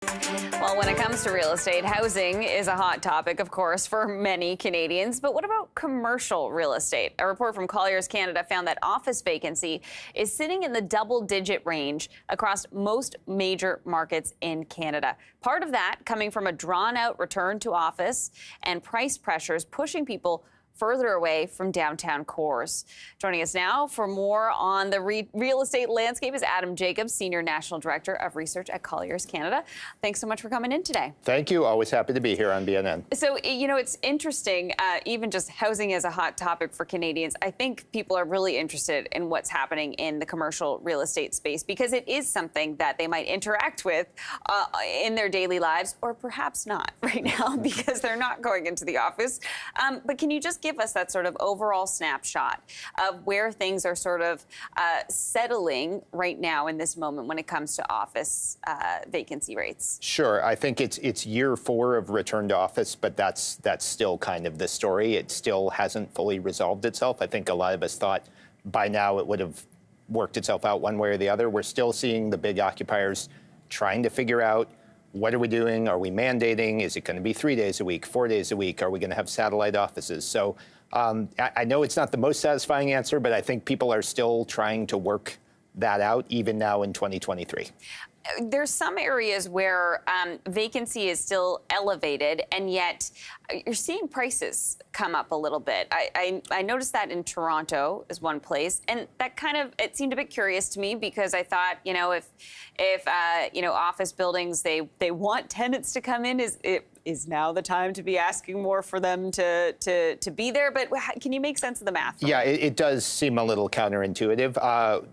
Well, when it comes to real estate, housing is a hot topic, of course, for many Canadians. But what about commercial real estate? A report from Colliers Canada found that office vacancy is sitting in the double-digit range across most major markets in Canada. Part of that coming from a drawn-out return to office and price pressures pushing people further away from downtown cores. Joining us now for more on the real estate landscape is Adam Jacobs, Senior National Director of Research at Colliers Canada. Thanks so much for coming in today. Thank you. Always happy to be here on BNN. So, you know, it's interesting, even just housing is a hot topic for Canadians. I think people are really interested in what's happening in the commercial real estate space because it is something that they might interact with in their daily lives, or perhaps not right now because they're not going into the office. But can you just give us that sort of overall snapshot of where things are sort of settling right now in this moment when it comes to office vacancy rates? Sure. I think it's year 4 of return to office, but that's still kind of the story. It still hasn't fully resolved itself. I think a lot of us thought by now it would have worked itself out one way or the other. We're still seeing the big occupiers trying to figure out, what are we doing? Are we mandating? Is it going to be 3 days a week, 4 days a week? Are we going to have satellite offices? So I know it's not the most satisfying answer, but I think people are still trying to work that out, even now in 2023. There's some areas where vacancy is still elevated, and yet you're seeing prices come up a little bit. I noticed that in Toronto is one place, and that kind of, it seemed a bit curious to me because I thought, you know, if you know, office buildings, they want tenants to come in, is now the time to be asking more for them to be there? But can you make sense of the math? Yeah, it does seem a little counterintuitive.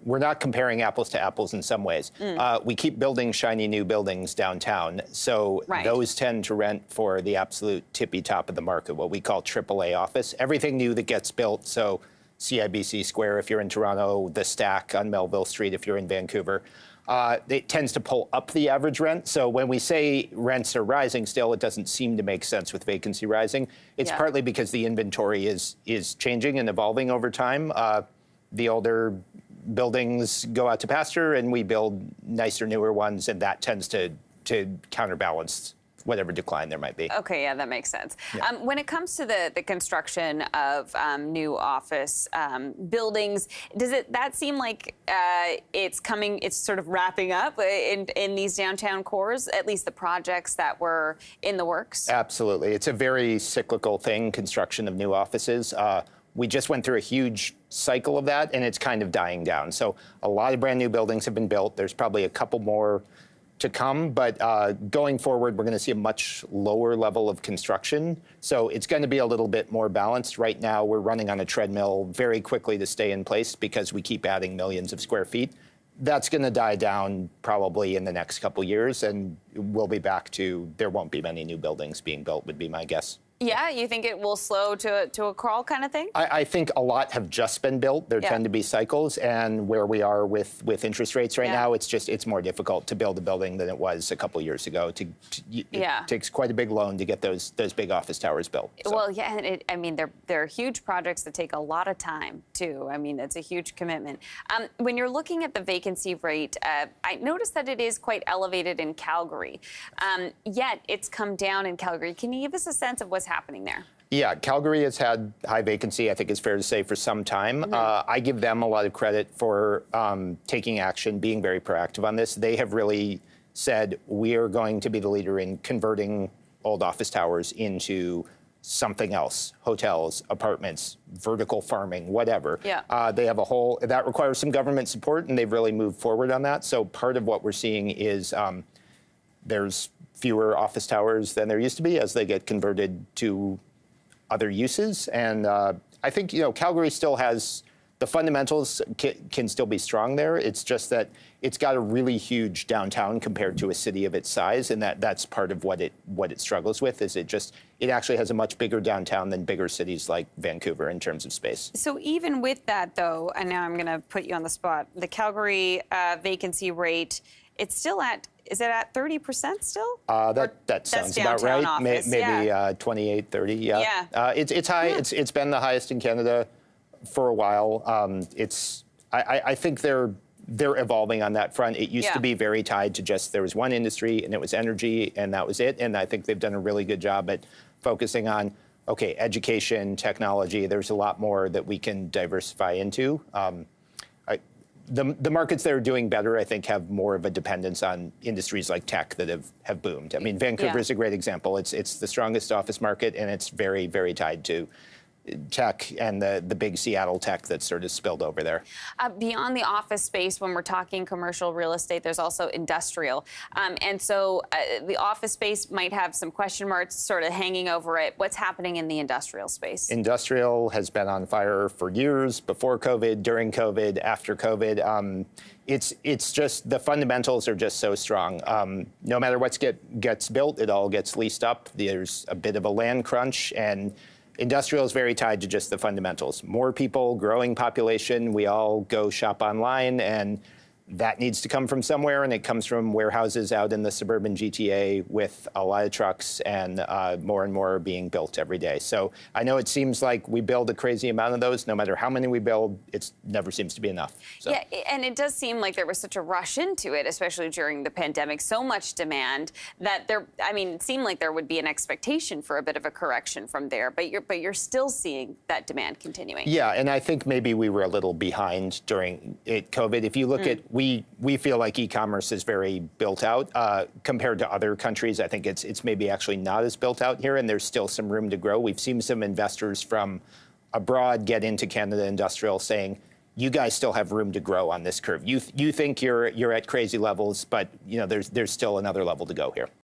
We're not comparing apples to apples in some ways. We keep building shiny new buildings downtown, so those tend to rent for the absolute tippy top of the market, what we call AAA office. Everything new that gets built, so CIBC Square if you're in Toronto, the Stack on Melville Street if you're in Vancouver, it tends to pull up the average rent. So when we say rents are rising still, it doesn't seem to make sense with vacancy rising. It's partly because the inventory is changing and evolving over time. The older buildings go out to pasture and we build nicer, newer ones, and that tends to counterbalance whatever decline there might be. Okay, yeah, that makes sense. Yeah. When it comes to the construction of new office buildings, does that seem like it's sort of wrapping up in these downtown cores, at least the projects that were in the works? Absolutely. It's a very cyclical thing, construction of new offices. We just went through a huge cycle of that, and it's kind of dying down. So a lot of brand new buildings have been built. There's probably a couple more to come, but going forward, we're going to see a much lower level of construction. So it's going to be a little bit more balanced. Right now, we're running on a treadmill very quickly to stay in place because we keep adding millions of square feet. That's going to die down probably in the next couple years, and we'll be back to, there won't be many new buildings being built, would be my guess. Yeah, you think it will slow to a crawl kind of thing? I think a lot have just been built. There tend to be cycles, and where we are with interest rates right now, it's more difficult to build a building than it was a couple years ago. It takes quite a big loan to get those big office towers built. So. Well, yeah, and I mean, they're huge projects that take a lot of time, too. I mean, it's a huge commitment. When you're looking at the vacancy rate, I noticed that it is quite elevated in Calgary, yet it's come down in Calgary. Can you give us a sense of what's happening there? Yeah, Calgary has had high vacancy, I think it's fair to say, for some time. I give them a lot of credit for taking action, being very proactive on this. They have really said, we are going to be the leader in converting old office towers into something else, hotels, apartments, vertical farming, whatever. Yeah. They have a whole, that requires some government support, and they've really moved forward on that. So part of what we're seeing is there's fewer office towers than there used to be as they get converted to other uses. And I think, you know, Calgary still has, the fundamentals can still be strong there. It's just that it's got a really huge downtown compared to a city of its size, and that's part of what it struggles with, is it actually has a much bigger downtown than bigger cities like Vancouver in terms of space. So even with that, though, and now I'm going to put you on the spot, the Calgary vacancy rate, it's still at, is it at 30% still? That sounds about right. Office, maybe 28, 30. Yeah. It's high. Yeah. It's been the highest in Canada for a while. I think they're they're evolving on that front. It used to be very tied to just there was one industry and it was energy and that was it. And I think they've done a really good job at focusing on, okay, education, technology. There's a lot more that we can diversify into. The markets that are doing better, I think, have more of a dependence on industries like tech that have boomed. I mean, Vancouver is a great example. It's the strongest office market, and it's very, very tied to tech and the big Seattle tech that's sort of spilled over there. Beyond the office space, when we're talking commercial real estate, there's also industrial. And so the office space might have some question marks sort of hanging over it. What's happening in the industrial space? Industrial has been on fire for years, before COVID, during COVID, after COVID. It's just the fundamentals are just so strong. No matter what gets built, it all gets leased up. There's a bit of a land crunch, and industrial is very tied to just the fundamentals. More people, growing population, we all go shop online, and that needs to come from somewhere, and it comes from warehouses out in the suburban GTA with a lot of trucks, and more and more are being built every day. So I know it seems like we build a crazy amount of those. No matter how many we build, it never seems to be enough. So. Yeah, and it does seem like there was such a rush into it, especially during the pandemic, so much demand that it seemed like there would be an expectation for a bit of a correction from there, but you're still seeing that demand continuing. Yeah, and I think maybe we were a little behind during COVID. If you look at we feel like e-commerce is very built out compared to other countries. I think it's maybe actually not as built out here, and there's still some room to grow. We've seen some investors from abroad get into Canada industrial saying, you guys still have room to grow on this curve. You think you're at crazy levels, but there's still another level to go here.